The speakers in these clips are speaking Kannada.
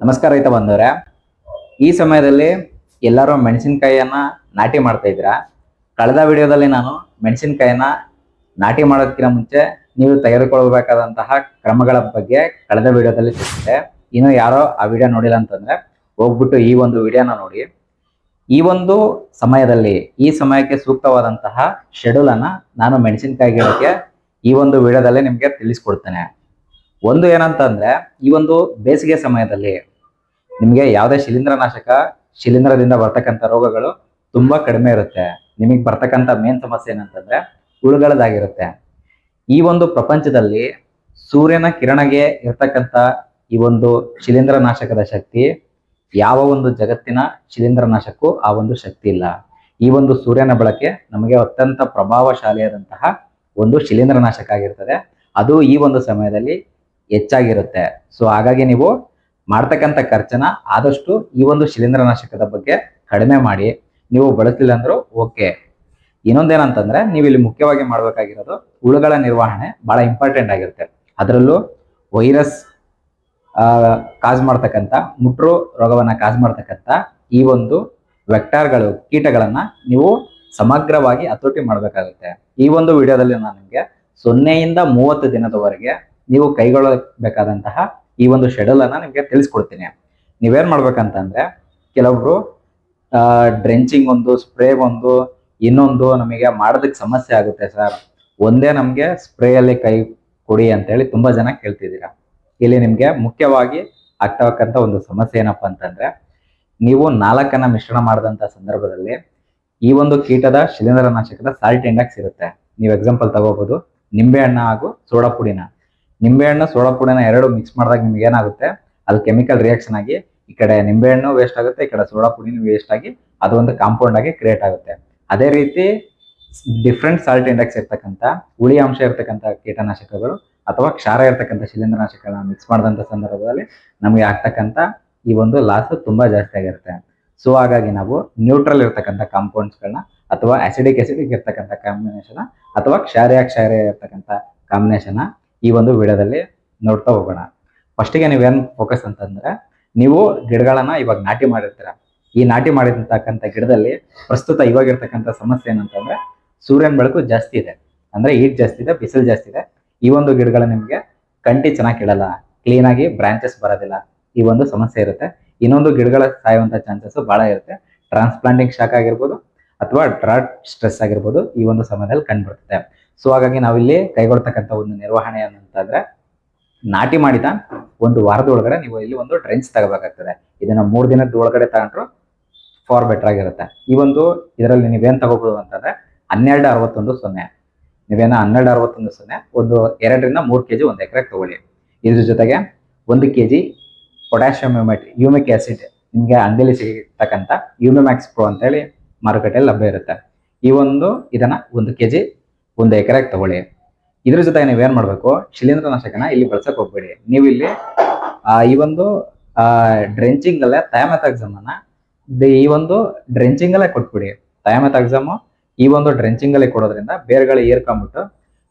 ನಮಸ್ಕಾರ ರೈತ ಬಂದವರೇ, ಈ ಸಮಯದಲ್ಲಿ ಎಲ್ಲರೂ ಮೆಣಸಿನಕಾಯಿಯನ್ನ ನಾಟಿ ಮಾಡ್ತಾ ಇದ್ದೀರಾ. ಕಳೆದ ವಿಡಿಯೋದಲ್ಲಿ ನಾನು ಮೆಣಸಿನಕಾಯಿಯನ್ನ ನಾಟಿ ಮಾಡೋದಕ್ಕಿಂತ ಮುಂಚೆ ನೀವು ತೆಗೆದುಕೊಳ್ಳಬೇಕಾದಂತಹ ಕ್ರಮಗಳ ಬಗ್ಗೆ ಕಳೆದ ವಿಡಿಯೋದಲ್ಲಿ ತಿಳಿಸಿದೆ. ಇನ್ನು ಯಾರೋ ಆ ವಿಡಿಯೋ ನೋಡಿಲ್ಲ ಅಂತಂದ್ರೆ ಹೋಗ್ಬಿಟ್ಟು ಈ ಒಂದು ವಿಡಿಯೋನ ನೋಡಿ. ಈ ಒಂದು ಸಮಯದಲ್ಲಿ ಈ ಸಮಯಕ್ಕೆ ಸೂಕ್ತವಾದಂತಹ ಶೆಡ್ಯೂಲ್ ಅನ್ನ ನಾನು ಮೆಣಸಿನಕಾಯಿ ಗಿಡಕ್ಕೆ ಈ ಒಂದು ವಿಡಿಯೋದಲ್ಲಿ ನಿಮಗೆ ತಿಳಿಸ್ಕೊಡ್ತೇನೆ. ಒಂದು ಏನಂತಂದ್ರೆ, ಈ ಒಂದು ಬೇಸಿಗೆ ಸಮಯದಲ್ಲಿ ನಿಮಗೆ ಯಾವುದೇ ಶಿಲೀಂಧ್ರದಿಂದ ಬರ್ತಕ್ಕಂಥ ರೋಗಗಳು ತುಂಬಾ ಕಡಿಮೆ ಇರುತ್ತೆ. ನಿಮಗೆ ಬರ್ತಕ್ಕಂಥ ಮೇನ್ ಸಮಸ್ಯೆ ಏನಂತಂದ್ರೆ ಹುಳುಗಳದಾಗಿರುತ್ತೆ. ಈ ಒಂದು ಪ್ರಪಂಚದಲ್ಲಿ ಸೂರ್ಯನ ಕಿರಣಗೆ ಇರ್ತಕ್ಕಂಥ ಈ ಒಂದು ಶಿಲೀಂಧ್ರನಾಶಕದ ಶಕ್ತಿ ಯಾವ ಒಂದು ಜಗತ್ತಿನ ಶಿಲೀಂಧ್ರನಾಶಕ್ಕೂ ಆ ಒಂದು ಶಕ್ತಿ ಇಲ್ಲ. ಈ ಒಂದು ಸೂರ್ಯನ ಬೆಳಕೆ ನಮಗೆ ಅತ್ಯಂತ ಪ್ರಭಾವಶಾಲಿಯಾದಂತಹ ಒಂದು ಶಿಲೀಂಧ್ರನಾಶಕ ಆಗಿರ್ತದೆ. ಅದು ಈ ಒಂದು ಸಮಯದಲ್ಲಿ ಹೆಚ್ಚಾಗಿರುತ್ತೆ. ಸೊ ಹಾಗಾಗಿ ನೀವು ಮಾಡ್ತಕ್ಕಂಥ ಖರ್ಚನ್ನ ಆದಷ್ಟು ಈ ಒಂದು ಶಿಲೀಂಧ್ರನಾಶಕದ ಬಗ್ಗೆ ಕಡಿಮೆ ಮಾಡಿ. ನೀವು ಬಳಸಲಿಲ್ಲ ಅಂದ್ರೂ ಓಕೆ. ಇನ್ನೊಂದೇನಂತಂದ್ರೆ, ನೀವು ಇಲ್ಲಿ ಮುಖ್ಯವಾಗಿ ಮಾಡಬೇಕಾಗಿರೋದು ಹುಳುಗಳ ನಿರ್ವಹಣೆ ಬಹಳ ಇಂಪಾರ್ಟೆಂಟ್ ಆಗಿರುತ್ತೆ. ಅದರಲ್ಲೂ ವೈರಸ್ ಕಾಜ್ ಮಾಡ್ತಕ್ಕಂಥ ಮುಟ್ರು ರೋಗವನ್ನ ಕಾಜ್ ಮಾಡ್ತಕ್ಕಂಥ ಈ ಒಂದು ವೆಕ್ಟಾರ್ಗಳು, ಕೀಟಗಳನ್ನ ನೀವು ಸಮಗ್ರವಾಗಿ ಹತೋಟಿ ಮಾಡಬೇಕಾಗುತ್ತೆ. ಈ ಒಂದು ವಿಡಿಯೋದಲ್ಲಿ ನಾನು ನಿಮಗೆ 0ಯಿಂದ 30 ದಿನದವರೆಗೆ ನೀವು ಕೈಗೊಳ್ಳಬೇಕಾದಂತಹ ಈ ಒಂದು ಶೆಡ್ಯೂಲ್ ಅನ್ನ ನಿಮಗೆ ತಿಳಿಸ್ಕೊಡ್ತೀನಿ. ನೀವೇನ್ ಮಾಡ್ಬೇಕಂತಂದ್ರೆ, ಕೆಲವೊಬ್ರು ಡ್ರೆಂಚಿಂಗ್ ಒಂದು, ಸ್ಪ್ರೇ ಒಂದು, ಇನ್ನೊಂದು ನಮಗೆ ಮಾಡೋದಕ್ಕೆ ಸಮಸ್ಯೆ ಆಗುತ್ತೆ ಸರ್, ಒಂದೇ ನಮಗೆ ಸ್ಪ್ರೇಯಲ್ಲಿ ಕೈ ಕೊಡಿ ಅಂತೇಳಿ ತುಂಬಾ ಜನ ಕೇಳ್ತಿದ್ದೀರಾ. ಇಲ್ಲಿ ನಿಮ್ಗೆ ಮುಖ್ಯವಾಗಿ ಆಗ್ತಕ್ಕಂಥ ಒಂದು ಸಮಸ್ಯೆ ಏನಪ್ಪಾ ಅಂತಂದ್ರೆ, ನೀವು 4 ಮಿಶ್ರಣ ಮಾಡಿದಂತ ಸಂದರ್ಭದಲ್ಲಿ ಈ ಒಂದು ಕೀಟದ ಶಿಲೀಂಧ್ರನಾಶಕದ ಸಾಲ್ಟ್ ಇಂಡೆಕ್ಸ್ ಇರುತ್ತೆ. ನೀವು ಎಕ್ಸಾಂಪಲ್ ತಗೋಬಹುದು, ನಿಂಬೆಹಣ್ಣು ಹಾಗೂ ಸೋಡಾ ಪುಡಿನ. ನಿಂಬೆಹಣ್ಣು ಸೋಡಾ ಪುಡಿನ ಎರಡು ಮಿಕ್ಸ್ ಮಾಡಿದಾಗ ನಿಮ್ಗೆ ಏನಾಗುತ್ತೆ, ಅದು ಕೆಮಿಕಲ್ ರಿಯಾಕ್ಷನ್ ಆಗಿ ಈ ಕಡೆ ನಿಂಬೆಹಣ್ಣು ವೇಸ್ಟ್ ಆಗುತ್ತೆ, ಈ ಕಡೆ ಸೋಡಾ ಪುಡಿನೂ ವೇಸ್ಟ್ ಆಗಿ ಅದು ಒಂದು ಕಾಂಪೌಂಡ್ ಆಗಿ ಕ್ರಿಯೇಟ್ ಆಗುತ್ತೆ. ಅದೇ ರೀತಿ ಡಿಫ್ರೆಂಟ್ ಸಾಲ್ಟ್ ಇಂಡೆಕ್ಸ್ ಇರ್ತಕ್ಕಂಥ, ಹುಳಿ ಅಂಶ ಇರ್ತಕ್ಕಂಥ ಕೀಟನಾಶಕಗಳು ಅಥವಾ ಕ್ಷಾರ ಇರ್ತಕ್ಕಂಥ ಶಿಲೀಂಧ್ರನಾಶಕಗಳನ್ನ ಮಿಕ್ಸ್ ಮಾಡಿದಂಥ ಸಂದರ್ಭದಲ್ಲಿ ನಮಗೆ ಆಗ್ತಕ್ಕಂಥ ಈ ಒಂದು ಲಾಸ್ ತುಂಬಾ ಜಾಸ್ತಿ ಆಗಿರುತ್ತೆ. ಸೊ ಹಾಗಾಗಿ ನಾವು ನ್ಯೂಟ್ರಲ್ ಇರ್ತಕ್ಕಂಥ ಕಾಂಪೌಂಡ್ಸ್ಗಳನ್ನ ಅಥವಾ ಅಸಿಡಿಕ್ ಇರ್ತಕ್ಕಂಥ ಕಾಂಬಿನೇಷನ್ ಅಥವಾ ಕ್ಷಾರ ಇರ್ತಕ್ಕಂಥ ಕಾಂಬಿನೇಷನ್ ಈ ಒಂದು ವಿಡಿಯೋದಲ್ಲಿ ನೋಡ್ತಾ ಹೋಗೋಣ. ಫಸ್ಟಿಗೆ ನೀವೇನ್ ಫೋಕಸ್ ಅಂತಂದ್ರೆ, ನೀವು ಗಿಡಗಳನ್ನ ಇವಾಗ ನಾಟಿ ಮಾಡಿರ್ತೀರ. ಈ ನಾಟಿ ಮಾಡಿರ್ತಕ್ಕಂಥ ಗಿಡದಲ್ಲಿ ಪ್ರಸ್ತುತ ಇವಾಗಿರ್ತಕ್ಕಂಥ ಸಮಸ್ಯೆ ಏನಂತಂದ್ರೆ, ಸೂರ್ಯನ ಬೆಳಕು ಜಾಸ್ತಿ ಇದೆ, ಅಂದ್ರೆ ಹೀಟ್ ಜಾಸ್ತಿ ಇದೆ, ಬಿಸಿಲು ಜಾಸ್ತಿ ಇದೆ. ಈ ಒಂದು ಗಿಡಗಳ ನಿಮ್ಗೆ ಕಂಟಿ ಚೆನ್ನಾಗಿ ಇಡಲ್ಲ, ಕ್ಲೀನ್ ಆಗಿ ಬ್ರಾಂಚಸ್ ಬರೋದಿಲ್ಲ, ಈ ಒಂದು ಸಮಸ್ಯೆ ಇರುತ್ತೆ. ಇನ್ನೊಂದು ಗಿಡಗಳ ಸಾಯುವಂತ ಚಾನ್ಸಸ್ ಬಹಳ ಇರುತ್ತೆ. ಟ್ರಾನ್ಸ್ಪ್ಲಾಂಟಿಂಗ್ ಶಾಕ್ ಆಗಿರ್ಬೋದು ಅಥವಾ ಡ್ರಾಟ್ ಸ್ಟ್ರೆಸ್ ಆಗಿರ್ಬೋದು ಈ ಒಂದು ಸಮಯದಲ್ಲಿ ಕಂಡುಬರ್ತದೆ. ಸೊ ಹಾಗಾಗಿ ನಾವಿಲ್ಲಿ ಕೈಗೊಳ್ತಕ್ಕಂಥ ಒಂದು ನಿರ್ವಹಣೆ ಏನಂತಂದ್ರೆ, ನಾಟಿ ಮಾಡಿದ ಒಂದು ವಾರದ ಒಳಗಡೆ ನೀವು ಇಲ್ಲಿ ಒಂದು ಡ್ರೆಂಚ್ ತಗೋಬೇಕಾಗ್ತದೆ. ಇದನ್ನ 3 ದಿನದ ಒಳಗಡೆ ತಗೊಂಡ್ರು ಫಾರ್ ಬೆಟರ್ ಆಗಿರುತ್ತೆ. ಈ ಒಂದು ಇದರಲ್ಲಿ ನೀವೇನ್ ತಗೋಬಹುದು ಅಂತಂದ್ರೆ 1261 ನೀವೇನ 1261 ಒಂದು 2ರಿಂದ 3 kg ಒಂದು ಎಕರೆಗೆ ತಗೊಳ್ಳಿ. ಇದ್ರ ಜೊತೆಗೆ 1 kg ಪೊಟ್ಯಾಷಿಯಂ ಯೂಮಿಕ್ ಆಸಿಡ್ ನಿಮ್ಗೆ ಅಂಗಡಿಯಲ್ಲಿ ಸಿಗತಕ್ಕಂಥ ಯೂಮಿಮ್ಯಾಕ್ಸ್ ಪ್ರೋ ಅಂತ ಹೇಳಿ ಮಾರುಕಟ್ಟೆಯಲ್ಲಿ ಲಭ್ಯ ಇರುತ್ತೆ. ಈ ಒಂದು ಇದನ್ನ 1 kg ಒಂದು ಎಕರೆಗೆ ತಗೊಳ್ಳಿ. ಇದ್ರ ಜೊತೆಗೆ ನೀವೇನ್ ಮಾಡ್ಬೇಕು, ಶಿಲೀಂಧ್ರನಾಶಕನ ಇಲ್ಲಿ ಬಳಸಕ್ ಹೋಗ್ಬೇಡಿ. ನೀವು ಇಲ್ಲಿ ಈ ಒಂದು ಡ್ರೆಂಚಿಂಗ್ ಅಲ್ಲೇ ಥಯಾಮೆಥಾಕ್ಸಮ್ ಅನ್ನ ಈ ಒಂದು ಡ್ರೆಂಚಿಂಗ್ ಅಲ್ಲೇ ಕೊಟ್ಬಿಡಿ. ಥಯಾಮೆಥಾಕ್ಸಮ್ ಈ ಒಂದು ಡ್ರೆಂಚಿಂಗ್ ಅಲ್ಲಿ ಕೊಡೋದ್ರಿಂದ ಬೇರ್ಗಳು ಏರ್ಕೊಂಡ್ಬಿಟ್ಟು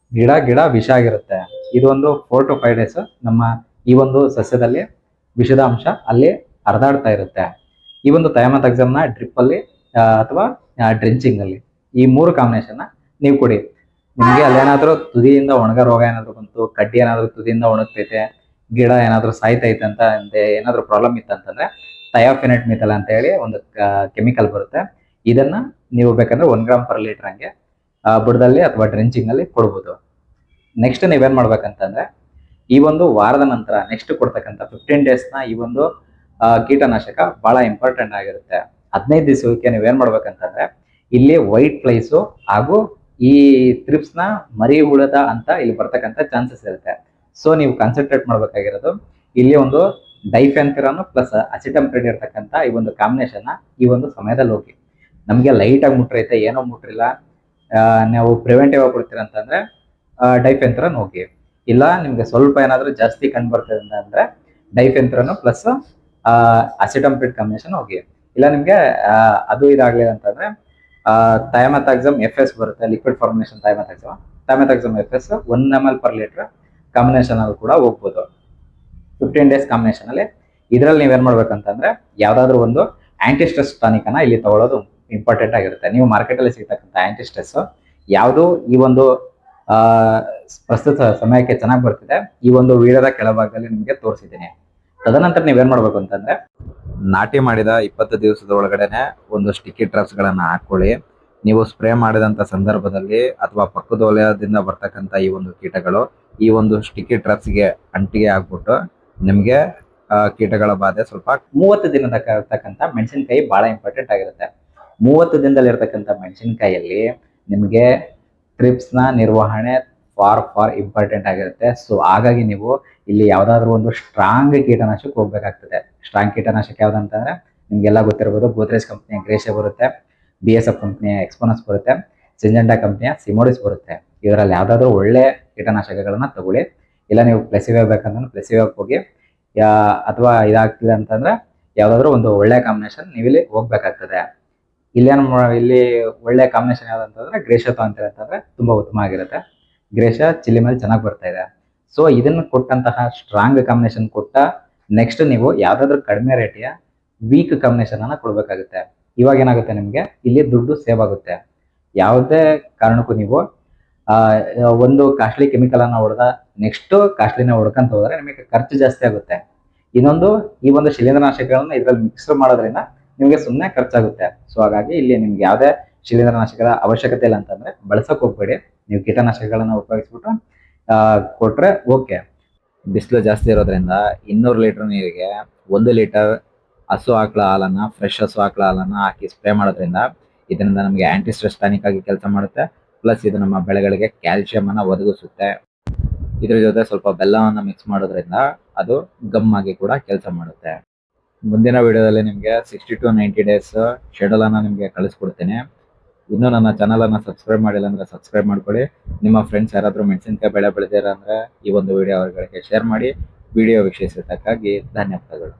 ಗಿಡ ವಿಷ ಆಗಿರುತ್ತೆ. ಇದು ಒಂದು 4 to 5 days ನಮ್ಮ ಈ ಒಂದು ಸಸ್ಯದಲ್ಲಿ ವಿಷದ ಅಂಶ ಅಲ್ಲಿ ಹರಿದಾಡ್ತಾ ಇರುತ್ತೆ. ಈ ಒಂದು ಥಯಾಮೆಥಾಕ್ಸಮ್ ನ ಡ್ರಿಪ್ ಅಲ್ಲಿ ಅಥವಾ ಡ್ರೆಂಚಿಂಗ್ ಅಲ್ಲಿ ಈ 3 ಕಾಂಬಿನೇಷನ್ ನೀವು ಕೊಡಿ. ನಿಮ್ಗೆ ಅಲ್ಲೇನಾದ್ರೂ ತುದಿಯಿಂದ ಒಣಗ ರೋಗ ಏನಾದ್ರು ಬಂತು, ಕಡ್ಡಿ ಏನಾದ್ರು ತುದಿಯಿಂದ ಒಣಗ್ತೈತೆ, ಗಿಡ ಏನಾದ್ರು ಸಾಯ್ತೈತೆ ಅಂತ ಏನಾದ್ರು ಪ್ರಾಬ್ಲಮ್ ಇತ್ತಂತಂದ್ರೆ ಥಯಾಫಿನೆಟ್ ಮಿಥೈಲ್ ಅಂತ ಹೇಳಿ ಒಂದು ಕೆಮಿಕಲ್ ಬರುತ್ತೆ. ಇದನ್ನ ನೀವು ಬೇಕಂದ್ರೆ 1 ಗ್ರಾಮ್ ಪರ್ ಲೀಟರ್ ಹಂಗೆ ಬುಡದಲ್ಲಿ ಅಥವಾ ಡ್ರೆಂಚಿಂಗ್ ಅಲ್ಲಿ ಕೊಡ್ಬೋದು. ನೆಕ್ಸ್ಟ್ ನೀವೇನ್ ಮಾಡ್ಬೇಕಂತಂದ್ರೆ, ಈ ಒಂದು ವಾರದ ನಂತರ ನೆಕ್ಸ್ಟ್ ಕೊಡ್ತಕ್ಕಂಥ 15 days ನ ಈ ಒಂದು ಕೀಟನಾಶಕ ಬಹಳ ಇಂಪಾರ್ಟೆಂಟ್ ಆಗಿರುತ್ತೆ. 15 ದಿವಸಕ್ಕೆ ನೀವೇನ್ ಮಾಡ್ಬೇಕಂತಂದ್ರೆ, ಇಲ್ಲಿ ವೈಟ್ ಫ್ಲೈಸು ಹಾಗೂ ಈ ಥ್ರಿಪ್ಸ್ ನ ಮರಿ ಹುಳದ ಅಂತ ಇಲ್ಲಿ ಬರ್ತಕ್ಕಂಥ ಚಾನ್ಸಸ್ ಇರುತ್ತೆ. ಸೊ ನೀವು ಕಾನ್ಸಂಟ್ರೇಟ್ ಮಾಡ್ಬೇಕಾಗಿರೋದು ಇಲ್ಲಿ ಒಂದು ಡೈಫೆನ್ಥಿರಾನ್ ಪ್ಲಸ್ ಅಸಿಟಂಪ್ರಿಡ್ ಇರ್ತಕ್ಕಂಥ ಈ ಒಂದು ಕಾಂಬಿನೇಷನ್ ಈ ಒಂದು ಸಮಯದಲ್ಲಿ ಹೋಗಿ. ನಮ್ಗೆ ಲೈಟ್ ಆಗಿ ಮುಟ್ರೈತೆ, ಏನೋ ಮುಟ್ರಿಲ್ಲ, ನಾವು ಪ್ರಿವೆಂಟಿವ್ ಆಗಿ ಕೊಡ್ತೀರ ಅಂತಂದ್ರೆ ಡೈಫೆನ್ಥಿರಾನ್ ಹೋಗಿ. ಇಲ್ಲ ನಿಮ್ಗೆ ಸ್ವಲ್ಪ ಏನಾದ್ರೂ ಜಾಸ್ತಿ ಕಂಡು ಬರ್ತದೆ ಅಂದ್ರೆ ಡೈಫೆನ್ಥಿರಾನ್ ಪ್ಲಸ್ ಅಸಿಟಂಪ್ರಿಡ್ ಕಾಂಬಿನೇಷನ್ ಹೋಗಿ. ಇಲ್ಲ ನಿಮ್ಗೆ ಅದು ಇದಾಗ್ಲಿಲ್ಲ ಅಂತಂದ್ರೆ ಥಯಾಮೆಥಾಕ್ಸಮ್ FS ಬರುತ್ತೆ, liquid formulation thiamethoxam FS 1 ml per liter combination ಅಲ್ಲಿ ಕೂಡ ಹೋಗ್ಬೋದು. 15 days ಕಾಂಬಿನೇಷನ್ ಅಲ್ಲಿ ಇದರಲ್ಲಿ ನೀವೇನ್ ಮಾಡ್ಬೇಕಂತಂದ್ರೆ ಯಾವ್ದಾದ್ರು ಒಂದು ಆಂಟಿ ಸ್ಟ್ರೆಸ್ ಟಾನಿಕ್ ಅನ್ನ ಇಲ್ಲಿ ತಗೊಳ್ಳೋದು ಇಂಪಾರ್ಟೆಂಟ್ ಆಗಿರುತ್ತೆ. ನೀವು ಮಾರ್ಕೆಟ್ ಅಲ್ಲಿ ಸಿಗ್ತಕ್ಕಂಥ ಆಂಟಿ ಸ್ಟ್ರೆಸ್ ಯಾವುದು ಈ ಒಂದು ಆ ಪ್ರಸ್ತುತ ಸಮಯಕ್ಕೆ ಚೆನ್ನಾಗಿ ಬರ್ತಿದೆ, ಈ ಒಂದು ವಿಡಿಯೋದ ಕೆಳಭಾಗದಲ್ಲಿ ನಿಮಗೆ ತೋರಿಸಿದ್ದೀನಿ. ತದನಂತರ ನೀವೇನ್ ಮಾಡ್ಬೇಕು ಅಂತಂದ್ರೆ ನಾಟಿ ಮಾಡಿದ 20 ದಿವಸದ ಒಳಗಡೆನೆ ಒಂದು ಸ್ಟಿಕ್ಕಿ ಟ್ರಾಪ್ಸ್ ಗಳನ್ನ ಹಾಕೊಳ್ಳಿ. ನೀವು ಸ್ಪ್ರೇ ಮಾಡಿದಂತ ಸಂದರ್ಭದಲ್ಲಿ ಅಥವಾ ಪಕ್ಕದ ವಲಯದಿಂದ ಬರ್ತಕ್ಕಂಥ ಈ ಒಂದು ಕೀಟಗಳು ಈ ಒಂದು ಸ್ಟಿಕ್ಕಿ ಟ್ರಾಪ್ಸ್ಗೆ ಅಂಟಿಗೆ ಆಗ್ಬಿಟ್ಟು ನಿಮ್ಗೆ ಕೀಟಗಳ ಬಾಧೆ ಸ್ವಲ್ಪ 30 ದಿನದ ಇರ್ತಕ್ಕಂಥ ಮೆಣಸಿನಕಾಯಿ ಬಹಳ ಇಂಪಾರ್ಟೆಂಟ್ ಆಗಿರುತ್ತೆ. 30 ದಿನದಲ್ಲಿ ಇರ್ತಕ್ಕಂಥ ಮೆಣಸಿನಕಾಯಿಯಲ್ಲಿ ನಿಮಗೆ ಟ್ರಿಪ್ಸ್ ನ ನಿರ್ವಹಣೆ ಫಾರ್ ಇಂಪಾರ್ಟೆಂಟ್ ಆಗಿರುತ್ತೆ. ಸೊ ಹಾಗಾಗಿ ನೀವು ಇಲ್ಲಿ ಯಾವ್ದಾದ್ರು ಒಂದು ಸ್ಟ್ರಾಂಗ್ ಕೀಟನಾಶಕ ಹೋಗ್ಬೇಕಾಗ್ತದೆ. ಸ್ಟ್ರಾಂಗ್ ಕೀಟನಾಶಕ ಯಾವ್ದಂತಂದ್ರೆ ನಿಮ್ಗೆಲ್ಲ ಗೊತ್ತಿರಬಹುದು, ಗೋದ್ರೇಜ್ ಕಂಪ್ನಿಯ ಗ್ರೇಷಿಯಾ ಬರುತ್ತೆ, BSF ಕಂಪ್ನಿಯ ಎಕ್ಸ್ಪೋನಸ್ ಬರುತ್ತೆ, ಸಿಂಜೆಂಟಾ ಕಂಪ್ನಿಯ ಸಿಮೋಡಿಸ್ ಬರುತ್ತೆ. ಇದರಲ್ಲಿ ಯಾವ್ದಾದ್ರು ಒಳ್ಳೆ ಕೀಟನಾಶಕಗಳನ್ನ ತಗೊಳ್ಳಿ. ಇಲ್ಲ ನೀವು ಪ್ಲೆಸಿವೆ ಬೇಕಂದ್ರೆ ಪ್ಲೆಸಿವೆಗೆ ಹೋಗಿ, ಅಥವಾ ಇದಾಗ್ತಿದೆ ಅಂತಂದ್ರೆ ಯಾವ್ದಾದ್ರು ಒಂದು ಒಳ್ಳೆ ಕಾಂಬಿನೇಷನ್ ನೀವು ಇಲ್ಲಿ ಹೋಗ್ಬೇಕಾಗ್ತದೆ. ಇಲ್ಲಿ ಒಳ್ಳೆ ಕಾಂಬಿನೇಷನ್ ಯಾವ್ದಂತಂದ್ರೆ ಗ್ರೇಷಿಯಾ ತಗೊಂತೀರ ಅಂತಂದ್ರೆ ತುಂಬಾ ಉತ್ತಮ ಆಗಿರುತ್ತೆ. ಗ್ರೇಷಿಯಾ ಚಿಲ್ಲಿ ಮೇಲೆ ಚೆನ್ನಾಗಿ ಬರ್ತಾ ಇದೆ. ಸೊ ಇದನ್ನ ಕೊಟ್ಟಂತಹ ಸ್ಟ್ರಾಂಗ್ ಕಾಂಬಿನೇಷನ್ ಕೊಟ್ಟ ನೆಕ್ಸ್ಟ್ ನೀವು ಯಾವ್ದಾದ್ರು ಕಡಿಮೆ ರೇಟಿಯ ವೀಕ್ ಕಾಂಬಿನೇಷನ್ ಅನ್ನ ಕೊಡ್ಬೇಕಾಗುತ್ತೆ. ಇವಾಗ ಏನಾಗುತ್ತೆ, ನಿಮ್ಗೆ ಇಲ್ಲಿ ದುಡ್ಡು ಸೇವ್ ಆಗುತ್ತೆ. ಯಾವುದೇ ಕಾರಣಕ್ಕೂ ನೀವು ಒಂದು ಕಾಸ್ಟ್ಲಿ ಕೆಮಿಕಲ್ ಅನ್ನ ಹೊಡೆದ ನೆಕ್ಸ್ಟ್ ಕಾಸ್ಟ್ಲಿನ ಹೊಡ್ಕೊಂತ ಹೋದ್ರೆ ನಿಮಗೆ ಖರ್ಚು ಜಾಸ್ತಿ ಆಗುತ್ತೆ. ಇನ್ನೊಂದು ಈ ಒಂದು ಶಿಲೀಂಧ್ರನಾಶಕಗಳನ್ನ ಇದ್ರಲ್ಲಿ ಮಿಕ್ಸ್ ಮಾಡೋದ್ರಿಂದ ನಿಮಗೆ ಸುಮ್ಮನೆ ಖರ್ಚಾಗುತ್ತೆ. ಸೊ ಹಾಗಾಗಿ ಇಲ್ಲಿ ನಿಮ್ಗೆ ಯಾವುದೇ ಶಿಲೀಂಧ್ರನಾಶಕದ ಅವಶ್ಯಕತೆ ಇಲ್ಲ ಅಂತಂದ್ರೆ ಬಳಸಕ್ ಹೋಗ್ಬೇಡಿ. ನೀವು ಕೀಟನಾಶಕಗಳನ್ನ ಉಪಯೋಗಿಸ್ಬಿಟ್ಟು ಕೊಟ್ರೆ ಓಕೆ. ಬಿಸಿಲು ಜಾಸ್ತಿ ಇರೋದ್ರಿಂದ 200 ಲೀಟರ್ ನೀರಿಗೆ 1 ಲೀಟರ್ ಹಸು ಆಕಳ ಹಾಲನ್ನ, ಫ್ರೆಶ್ ಹಸು ಆಕಳ ಹಾಲನ್ನ ಹಾಕಿ ಸ್ಪ್ರೇ ಮಾಡೋದ್ರಿಂದ ಇದರಿಂದ ನಮಗೆ ಆಂಟಿ ಸ್ಟ್ರೆಸ್ ಟಾನಿಕ್ ಆಗಿ ಕೆಲಸ ಮಾಡುತ್ತೆ. ಪ್ಲಸ್ ಇದು ನಮ್ಮ ಬೆಳೆಗಳಿಗೆ ಕ್ಯಾಲ್ಸಿಯಂ ಅನ್ನ ಒದಗಿಸುತ್ತೆ. ಇದ್ರ ಜೊತೆ ಸ್ವಲ್ಪ ಬೆಲ್ಲವನ್ನ ಮಿಕ್ಸ್ ಮಾಡೋದ್ರಿಂದ ಅದು ಗಮ್ ಆಗಿ ಕೂಡ ಕೆಲಸ ಮಾಡುತ್ತೆ. ಮುಂದಿನ ವಿಡಿಯೋದಲ್ಲಿ ನಿಮಗೆ 60 to 90 ಡೇಸ್ ಶೆಡ್ಯೂಲ್ ಅನ್ನ ನಿಮಗೆ ಕಳಿಸ್ಕೊಡ್ತೀನಿ. ಇನ್ನೂ ನನ್ನ ಚಾನಲ್ ಅನ್ನ ಸಬ್ಸ್ಕ್ರೈಬ್ ಮಾಡಿಲ್ಲ ಅಂದ್ರೆ ಸಬ್ಸ್ಕ್ರೈಬ್ ಮಾಡ್ಕೊಳ್ಳಿ. ನಿಮ್ಮ ಫ್ರೆಂಡ್ಸ್ ಯಾರಾದ್ರೂ ಮೆಣಸಿನಕಾಯಿ ಬೆಳೆ ಬೆಳೆದಿರ ಅಂದ್ರೆ ಈ ಒಂದು ವಿಡಿಯೋ ಅವರಿಗೆ ಶೇರ್ ಮಾಡಿ. ವಿಡಿಯೋ ವೀಕ್ಷಿಸಿದ್ದಕ್ಕಾಗಿ ಧನ್ಯವಾದಗಳು.